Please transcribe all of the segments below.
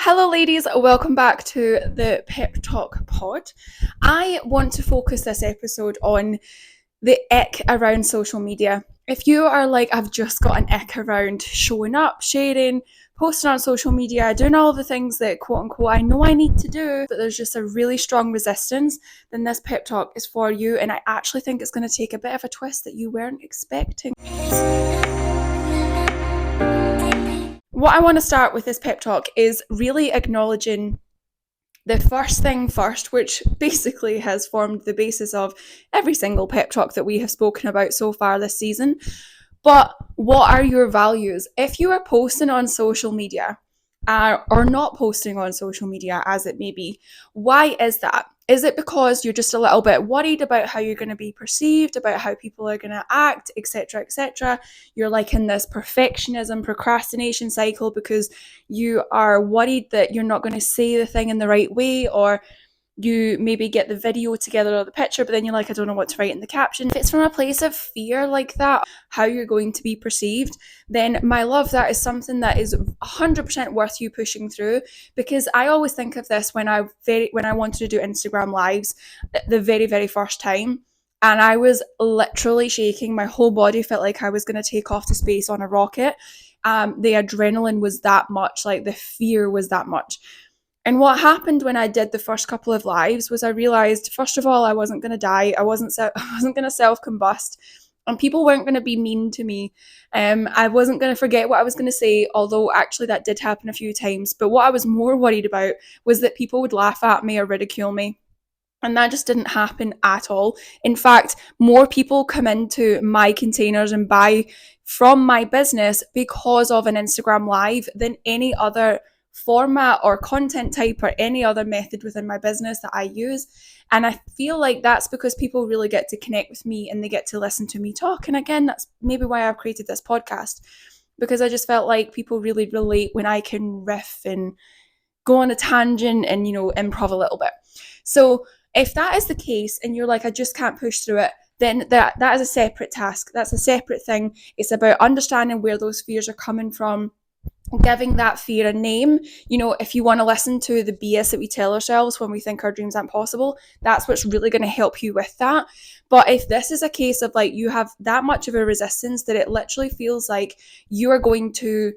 Hello ladies, welcome back to the Pep Talk Pod. I want to focus this episode on the ick around social media. If you are like, I've just got an ick around showing up, sharing, posting on social media, doing all the things that quote unquote I know I need to do, but there's just a really strong resistance, then this Pep Talk is for you, and I actually think it's going to take a bit of a twist that you weren't expecting. What I want to start with this pep talk is really acknowledging the first thing first, which basically has formed the basis of every single pep talk that we have spoken about so far this season. But what are your values? If you are posting on social media or not posting on social media, as it may be, why is that? Is it because you're just a little bit worried about how you're going to be perceived, about how people are going to act, etc., etc.? You're like in this perfectionism, procrastination cycle because you are worried that you're not going to say the thing in the right way, or you maybe get the video together or the picture, but then you're like, I don't know what to write in the caption. If it's from a place of fear like that, how you're going to be perceived, then my love, that is something that is 100% worth you pushing through. Because I always think of this when I wanted to do Instagram lives the very, very first time. And I was literally shaking. My whole body felt like I was going to take off to space on a rocket. The adrenaline was that much, like the fear was that much. And what happened when I did the first couple of lives was I realized, first of all, I wasn't going to die. I wasn't going to self-combust, and people weren't going to be mean to me. I wasn't going to forget what I was going to say, although actually that did happen a few times. But what I was more worried about was that people would laugh at me or ridicule me. And that just didn't happen at all. In fact, more people come into my containers and buy from my business because of an Instagram live than any other format or content type or any other method within my business that I use. And I feel like that's because people really get to connect with me and they get to listen to me talk. And again, that's maybe why I've created this podcast, because I just felt like people really relate when I can riff and go on a tangent and, improv a little bit. So if that is the case and you're like, I just can't push through it, then that is a separate task. That's a separate thing. It's about understanding where those fears are coming from, giving that fear a name. If you want to listen to the BS that we tell ourselves when we think our dreams aren't possible, that's what's really going to help you with that. But if this is a case of like you have that much of a resistance that it literally feels like you are going to,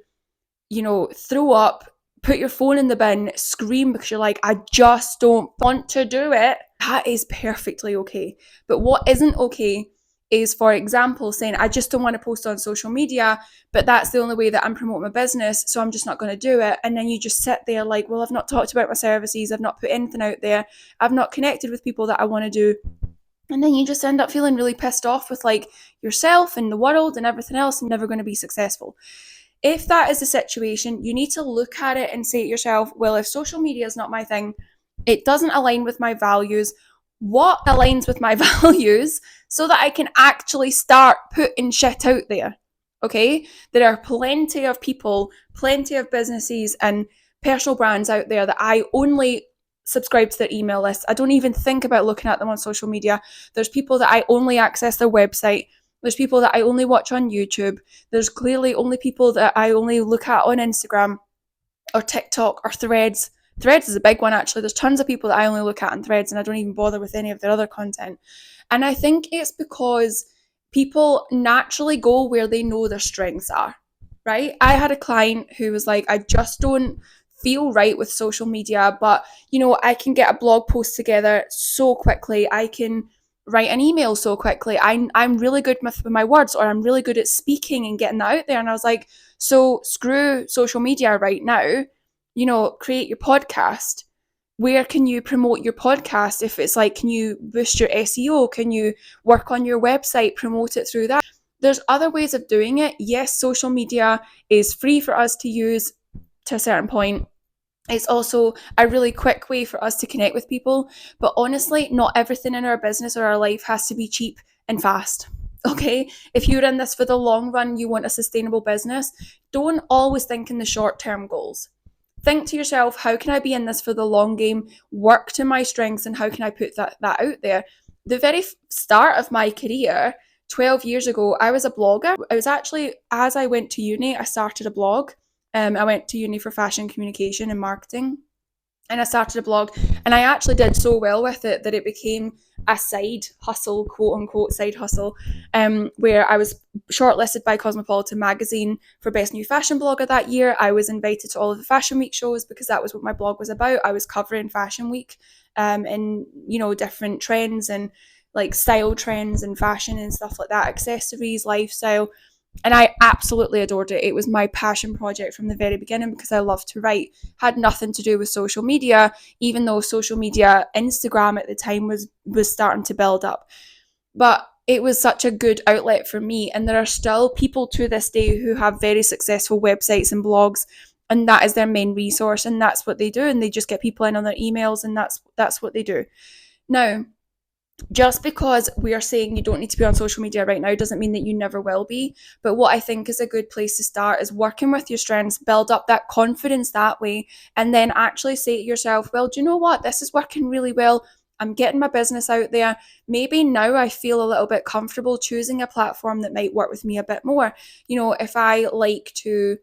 throw up, put your phone in the bin, scream because you're like, I just don't want to do it, that is perfectly okay. But what isn't okay is, for example, saying, I just don't want to post on social media, but that's the only way that I'm promoting my business, so I'm just not going to do it. And then you just sit there like, well, I've not talked about my services, I've not put anything out there, I've not connected with people that I want to do. And then you just end up feeling really pissed off with like yourself and the world and everything else, and never going to be successful. If that is the situation, you need to look at it and say to yourself, well, if social media is not my thing, it doesn't align with my values, what aligns with my values so that I can actually start putting shit out there, okay? There are plenty of people, plenty of businesses and personal brands out there that I only subscribe to their email list. I don't even think about looking at them on social media. There's people that I only access their website. There's people that I only watch on YouTube. There's clearly only people that I only look at on Instagram or TikTok or Threads. Threads is a big one, actually. There's tons of people that I only look at on Threads, and I don't even bother with any of their other content. And I think it's because people naturally go where they know their strengths are, right? I had a client who was like, I just don't feel right with social media, but, I can get a blog post together so quickly. I can write an email so quickly. I'm really good with my words, or I'm really good at speaking and getting that out there. And I was like, so screw social media right now. Create your podcast. Where can you promote your podcast? If it's like, can you boost your SEO? Can you work on your website, promote it through that? There's other ways of doing it. Yes, social media is free for us to use to a certain point. It's also a really quick way for us to connect with people. But honestly, not everything in our business or our life has to be cheap and fast. Okay? If you're in this for the long run, you want a sustainable business, don't always think in the short-term goals. Think to yourself, how can I be in this for the long game, work to my strengths, and how can I put that out there? The very start of my career, 12 years ago, I was a blogger. I was actually, as I went to uni, I started a blog. I went to uni for fashion communication and marketing, and I started a blog, and I actually did so well with it that it became a side hustle, quote unquote side hustle, where I was shortlisted by Cosmopolitan magazine for best new fashion blogger that year. I was invited to all of the fashion week shows because that was what my blog was about. I was covering fashion week, and different trends and like style trends and fashion and stuff like that, accessories, lifestyle. And I absolutely adored it. It was my passion project from the very beginning because I love to write. Had nothing to do with social media, even though social media, Instagram at the time was starting to build up. But it was such a good outlet for me. And there are still people to this day who have very successful websites and blogs, and that is their main resource, and that's what they do. And they just get people in on their emails, and that's what they do. Now, just because we are saying you don't need to be on social media right now doesn't mean that you never will be. But what I think is a good place to start is working with your strengths, build up that confidence that way, and then actually say to yourself, well, do you know what? This is working really well. I'm getting my business out there. Maybe now I feel a little bit comfortable choosing a platform that might work with me a bit more. If I like to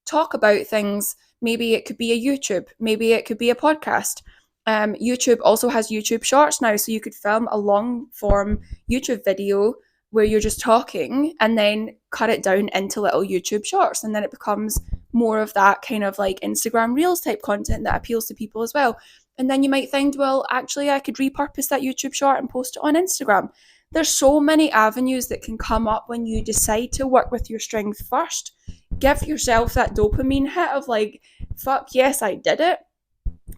talk about things, maybe it could be a YouTube, maybe it could be a podcast. YouTube also has YouTube Shorts now, so you could film a long form YouTube video where you're just talking and then cut it down into little YouTube Shorts, and then it becomes more of that kind of like Instagram Reels type content that appeals to people as well. And then you might think, well, actually I could repurpose that YouTube short and post it on Instagram. There's so many avenues that can come up when you decide to work with your strength first. Give yourself that dopamine hit of like, fuck yes, I did it.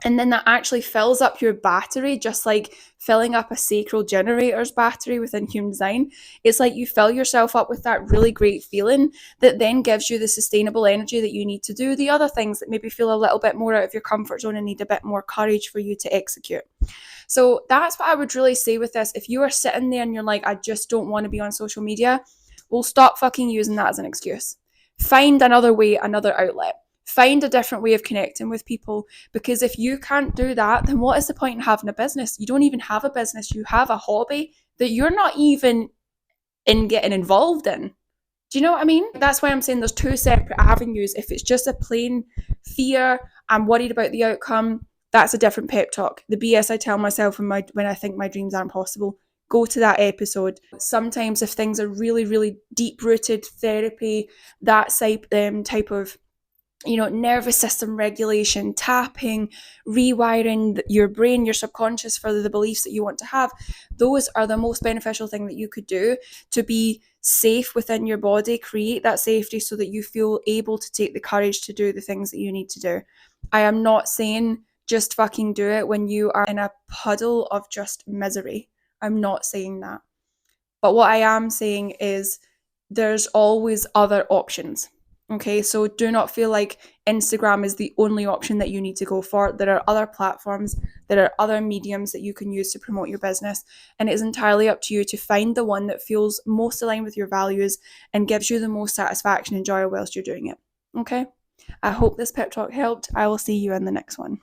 And then that actually fills up your battery, just like filling up a sacral generator's battery within human design. It's like you fill yourself up with that really great feeling that then gives you the sustainable energy that you need to do the other things that maybe feel a little bit more out of your comfort zone and need a bit more courage for you to execute. So that's what I would really say with this. If you are sitting there and you're like, I just don't want to be on social media, well, stop fucking using that as an excuse. Find another way, another outlet. Find a different way of connecting with people, because if you can't do that, then what is the point in having a business? You don't even have a business. You have a hobby that you're not even in getting involved in. Do you know what I mean? That's why I'm saying there's two separate avenues. If it's just a plain fear, I'm worried about the outcome, that's a different pep talk. The BS I tell myself when I think my dreams aren't possible, go to that episode. Sometimes if things are really, really deep-rooted therapy, that type of nervous system regulation, tapping, rewiring your brain, your subconscious for the beliefs that you want to have, those are the most beneficial thing that you could do to be safe within your body. Create that safety so that you feel able to take the courage to do the things that you need to do. I am not saying just fucking do it when you are in a puddle of just misery. I'm not saying that. But what I am saying is there's always other options. Okay, so do not feel like Instagram is the only option that you need to go for. There are other platforms, there are other mediums that you can use to promote your business, and it is entirely up to you to find the one that feels most aligned with your values and gives you the most satisfaction and joy whilst you're doing it. Okay, I hope this pep talk helped. I will see you in the next one.